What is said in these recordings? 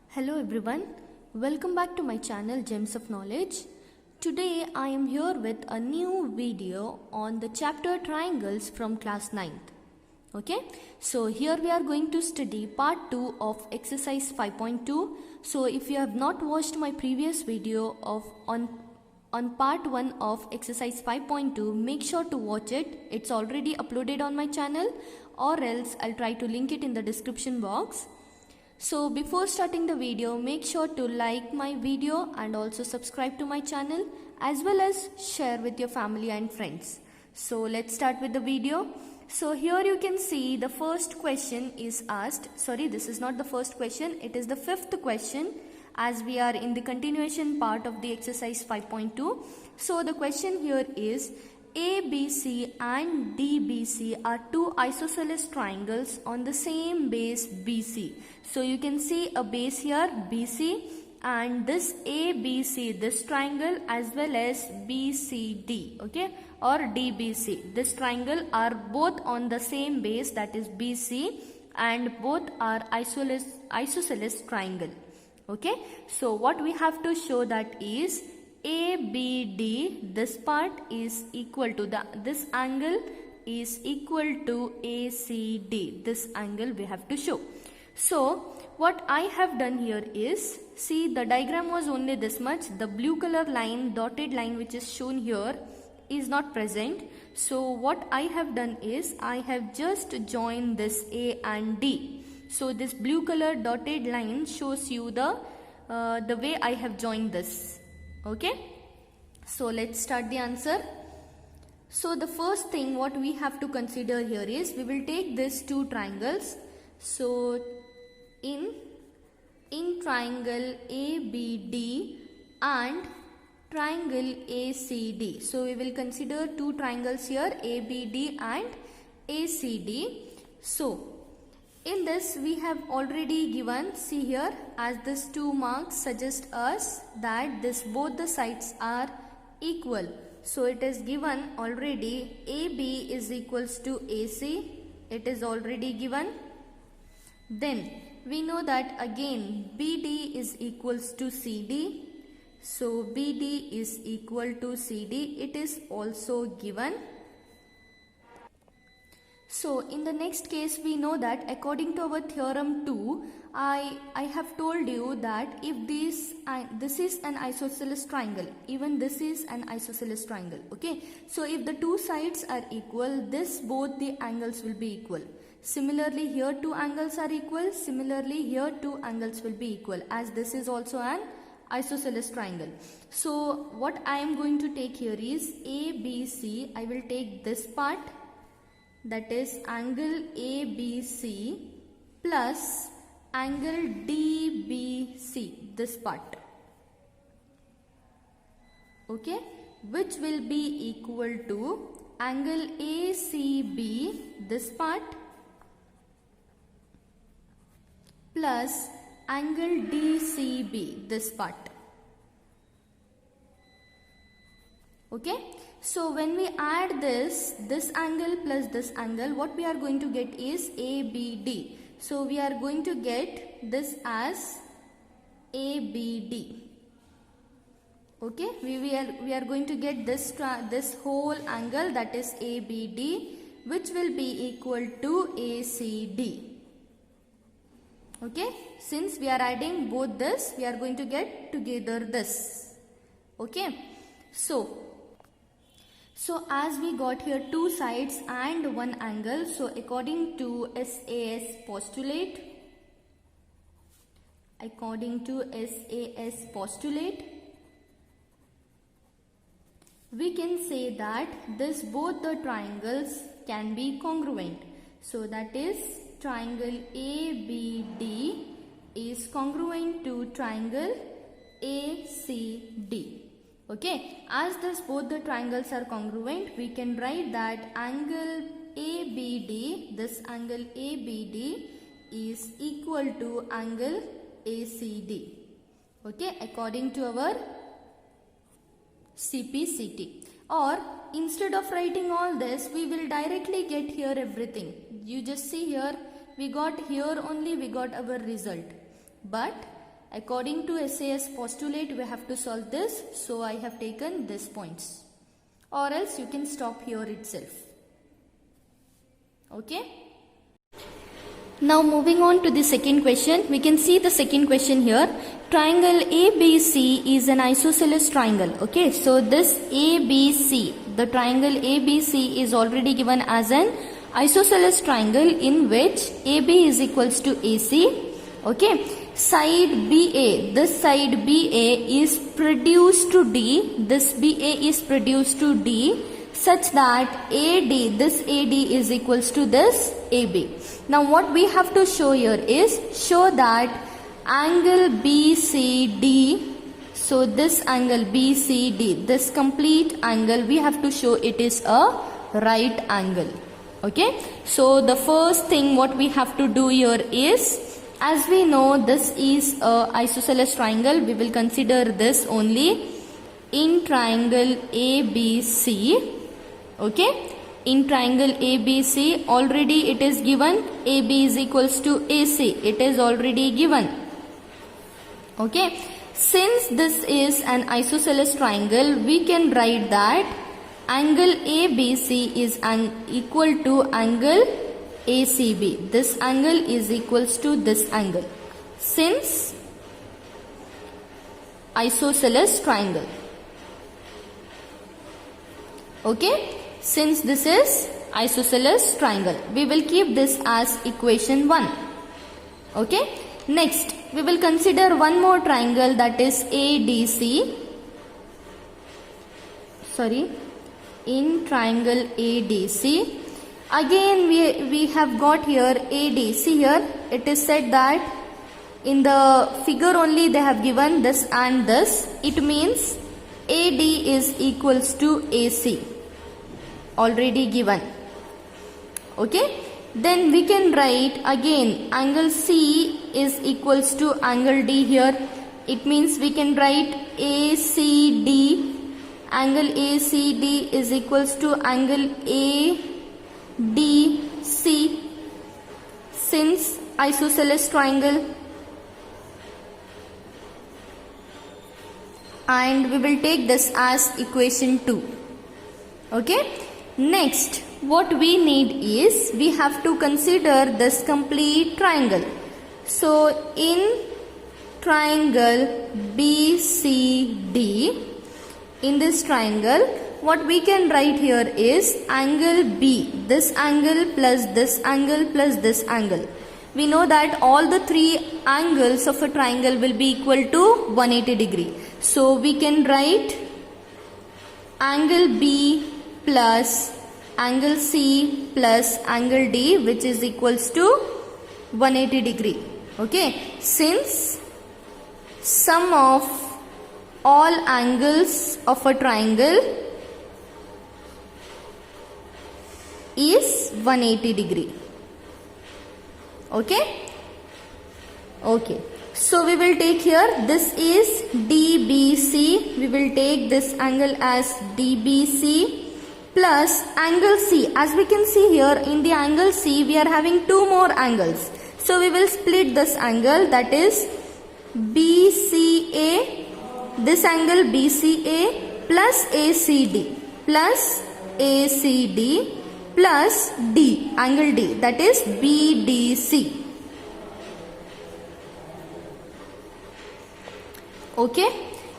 Hello everyone, welcome back to my channel Gems of Knowledge. Today I am here with a new video on the chapter Triangles from class 9th. Okay, so here we are going to study part 2 of exercise 5.2. So if you have not watched my previous video on part 1 of exercise 5.2, make sure to watch it. It's already uploaded on my channel, or else I'll try to link it in the description box. So before starting the video, make sure to like my video and also subscribe to my channel, as well as share with your family and friends. So let's start with the video. So here you can see the first question is asked. Sorry, this is not the first question, it is the 5th question, as we are in the continuation part of the exercise 5.2. So the question here is, ABC and DBC are two isosceles triangles on the same base BC. So you can see a base here BC, and this ABC, this triangle, as well as BCD, okay, or DBC, this triangle are both on the same base, that is BC, and both are isosceles triangle. Okay, so what we have to show that is ABD, this part is equal to this angle is equal to ACD. This angle we have to show. So what I have done here is, see, the diagram was only this much. The blue color line, dotted line which is shown here is not present. So what I have done is, I have just joined this A and D. So this blue color dotted line shows you the way I have joined this. Okay, so let's start the answer. So the first thing what we have to consider here is, we will take these two triangles. So in triangle ABD and triangle ACD, so we will consider two triangles here, ABD and ACD. So in this we have already given, see here, as these two marks suggest us that both the sides are equal. So it is given already, AB is equals to AC, it is already given. Then we know that again BD is equals to CD. So BD is equal to CD, it is also given. So in the next case, we know that according to our theorem 2, I have told you that if this is an isosceles triangle, even this is an isosceles triangle. Okay, so if the two sides are equal, both the angles will be equal. Similarly, here two angles are equal. Similarly, here two angles will be equal, as this is also an isosceles triangle. So what I am going to take here is ABC. I will take this part, that is angle ABC plus angle DBC, this part, okay, which will be equal to angle ACB, this part, plus angle DCB, this part. Okay, so when we add this angle plus this angle, what we are going to get is ABD. So we are going to get this as ABD. Okay, we are going to get this whole angle, that is ABD, which will be equal to ACD. Okay, since we are adding both this, we are going to get together this. Okay, so as we got here two sides and one angle, so according to SAS postulate, we can say that both the triangles can be congruent. So that is, triangle ABD is congruent to triangle ACD. Okay, as both the triangles are congruent, we can write that angle ABD, this angle ABD is equal to angle ACD. Okay, according to our CPCT. Or instead of writing all this, we will directly get here everything. You just see here, we got here only we got our result. But according to SAS postulate, we have to solve this. So I have taken these points. Or else you can stop here itself. Okay. Now moving on to the second question. We can see the second question here. Triangle ABC is an isosceles triangle. Okay. So this ABC, the triangle ABC is already given as an isosceles triangle in which AB is equals to AC. Okay. Side BA, this side BA is produced to D, this BA is produced to D such that AD, this AD is equals to this AB. Now what we have to show here is show that angle BCD, so this angle BCD, this complete angle we have to show it is a right angle. Okay, so the first thing what we have to do here is, as we know this is a isosceles triangle, we will consider this only in triangle ABC. Okay, in triangle ABC already it is given AB is equals to AC, it is already given. Okay, since this is an isosceles triangle, we can write that angle ABC is equal to angle ACB. This angle is equals to this angle since isosceles triangle. Okay, since this is isosceles triangle, we will keep this as equation 1. Okay, next we will consider one more triangle, that is ADC. In triangle ADC, again we have got here AD. See here it is said that in the figure only they have given this and this. It means AD is equals to AC, already given. Okay, then we can write again angle C is equals to angle D here. It means we can write ACD, angle ACD is equals to angle ADC since isosceles triangle, and we will take this as equation 2. Okay, next what we need is we have to consider this complete triangle. So in triangle BCD, in this triangle, what we can write here is angle B, this angle plus this angle plus this angle. We know that all the three angles of a triangle will be equal to 180 degree. So we can write angle B plus angle C plus angle D, which is equals to 180 degree. Okay, since sum of all angles of a triangle is 180 degree. Okay, so we will take here, this is DBC, we will take this angle as DBC plus angle C. As we can see here in the angle C, we are having two more angles. So we will split this angle, that is BCA, this angle BCA plus ACD plus D, angle D, that is BDC. Okay,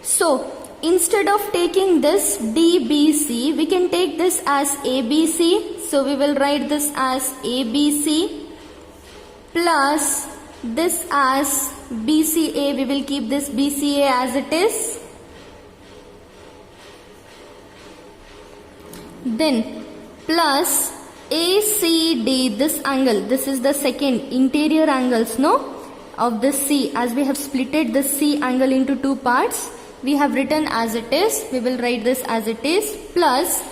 so instead of taking this DBC, we can take this as ABC. So we will write this as ABC plus this as BCA. We will keep this BCA as it is. Then plus ACD, this angle, this is the second interior angles, no, of the C. As we have splitted the C angle into two parts, we have written as it is. We will write this as it is plus,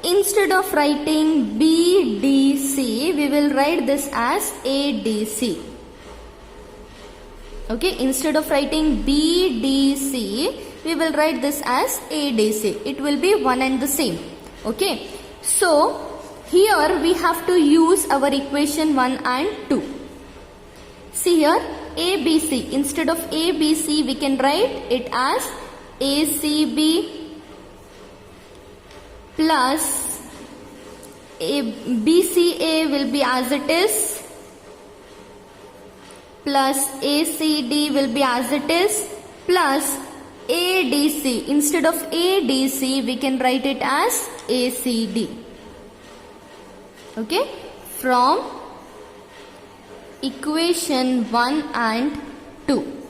instead of writing BDC, we will write this as ADC. Okay, instead of writing BDC, we will write this as ADC. It will be one and the same. Okay, so here we have to use our equation 1 and 2. See here, ABC. Instead of ABC, we can write it as ACB plus BCA will be as it is, plus ACD will be as it is, plus ADC. Instead of ADC, we can write it as ACD. Okay, from equation 1 and 2.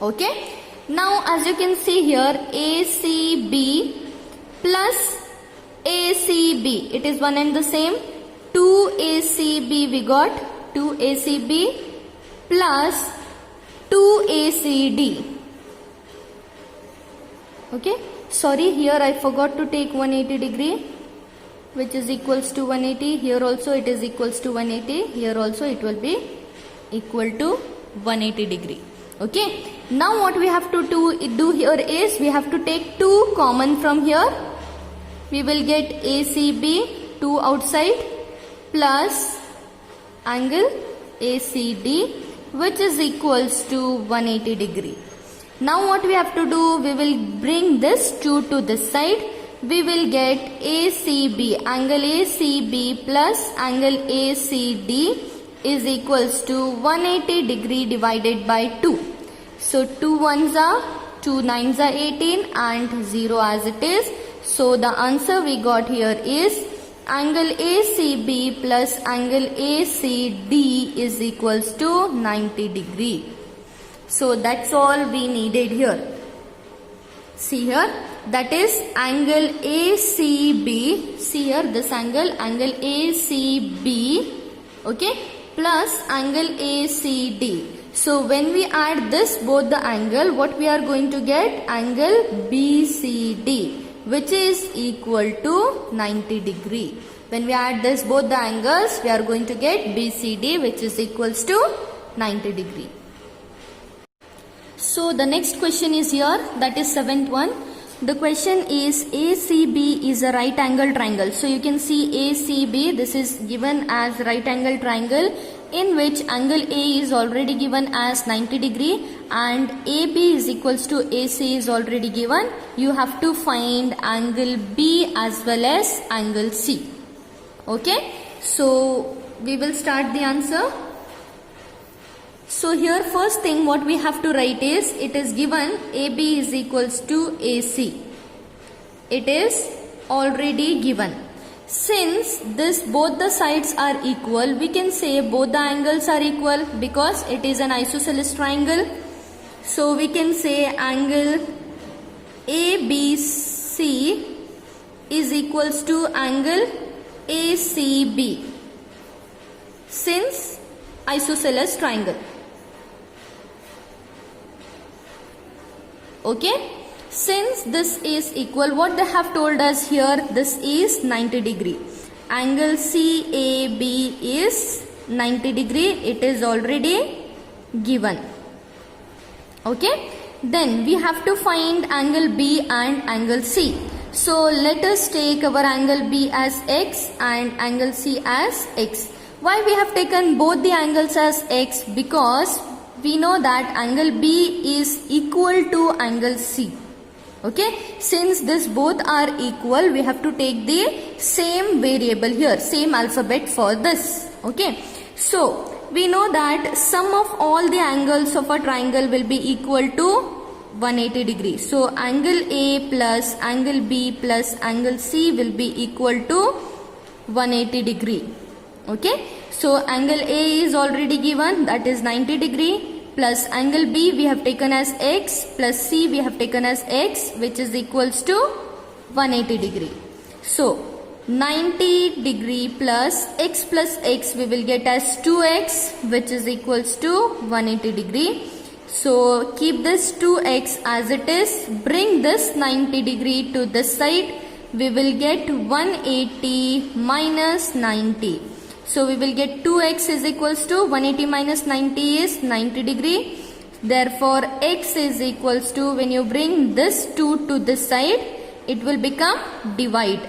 Okay, now as you can see here, ACB plus ACB, it is one and the same. 2ACB we got, 2ACB plus 2ACD. Okay, sorry, here I forgot to take 180 degree, which is equals to 180. Here also it is equals to 180. Here also it will be equal to 180 degree. Okay, now what we have to do here is we have to take 2 common from here. We will get ACB 2 outside plus angle ACD, which is equals to 180 degree. Now what we have to do, we will bring this 2 to this side. We will get ACB, angle ACB plus angle ACD is equals to 180 degree divided by 2. So 2 ones are 2 nines are 18 and 0 as it is. So the answer we got here is angle ACB plus angle ACD is equals to 90 degree. So that's all we needed here. See here, that is angle ACB. See here, this angle ACB, okay, plus angle ACD. So when we add this both the angle, what we are going to get? Angle BCD, which is equal to 90 degree. When we add this both the angles, we are going to get BCD, which is equals to 90 degree. So the next question is here, that is 7th one. The question is ACB is a right angle triangle. So you can see ACB, this is given as right angle triangle, in which angle A is already given as 90 degree and AB is equals to AC is already given. You have to find angle B as well as angle C. Okay, so we will start the answer. So here first thing what we have to write is, it is given AB is equals to AC. It is already given. Since this both the sides are equal, we can say both the angles are equal because it is an isosceles triangle. So we can say angle ABC is equals to angle ACB, since isosceles triangle. Okay, since this is equal, what they have told us here, this is 90 degree. Angle CAB is 90 degree. It is already given. Okay, then we have to find angle B and angle C. So let us take our angle B as X and angle C as X. Why we have taken both the angles as X? Because we know that angle B is equal to angle C. Okay, since this both are equal, we have to take the same variable here, same alphabet for this. Okay, so we know that sum of all the angles of a triangle will be equal to 180 degrees. So angle A plus angle B plus angle C will be equal to 180 degree. Okay, so angle A is already given, that is 90 degree, plus angle B we have taken as X plus C we have taken as X, which is equals to 180 degree. So 90 degree plus X we will get as 2X, which is equals to 180 degree. So keep this 2X as it is, bring this 90 degree to this side, we will get 180 minus 90. So we will get 2X is equals to 180 minus 90 is 90 degree. Therefore X is equals to, when you bring this 2 to this side, it will become divide.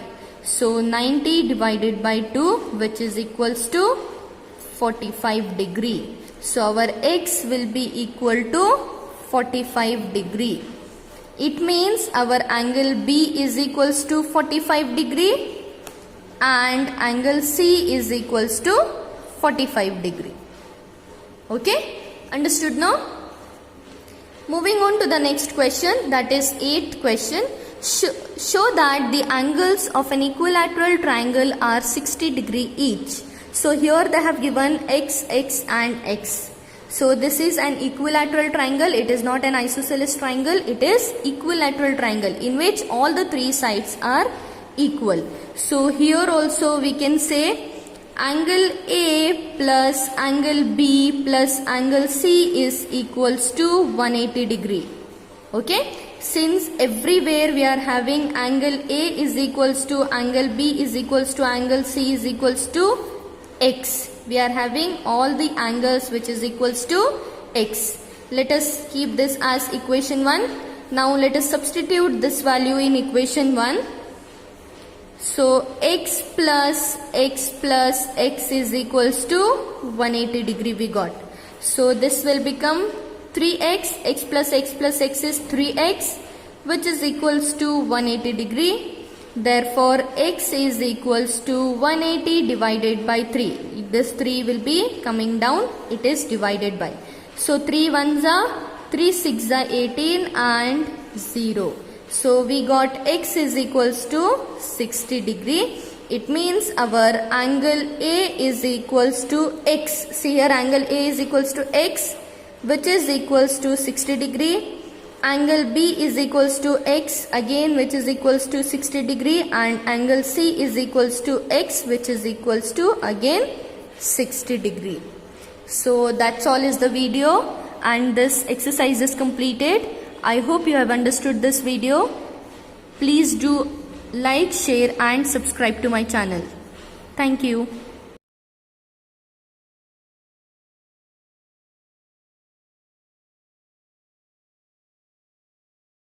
So 90 divided by 2, which is equals to 45 degree. So our x will be equal to 45 degree. It means our angle B is equals to 45 degree and angle C is equals to 45 degree. Okay, understood now? Moving on to the next question, that is 8th question. Show that the angles of an equilateral triangle are 60 degree each. So here they have given x, x and x. So this is an equilateral triangle. It is not an isosceles triangle. It is equilateral triangle in which all the three sides are equal. So here also we can say angle A plus angle B plus angle C is equals to 180 degree. Okay. Since everywhere we are having angle A is equals to angle B is equals to angle C is equals to x. We are having all the angles which is equals to x. Let us keep this as equation 1. Now let us substitute this value in equation 1. So x plus x plus x is equals to 180 degree we got. So this will become 3x, x plus x plus x is 3x, which is equals to 180 degree. Therefore x is equals to 180 divided by 3. This 3 will be coming down, it is divided by. So 3 ones are 3 6 are 18 and 0. So we got x is equals to 60 degree. It means our angle A is equals to x. See here, angle A is equals to x, which is equals to 60 degree. Angle B is equals to x again, which is equals to 60 degree, and angle C is equals to x, which is equals to again 60 degree. So that's all is the video, and this exercise is completed. I hope you have understood this video. Please do like, share and subscribe to my channel. Thank you.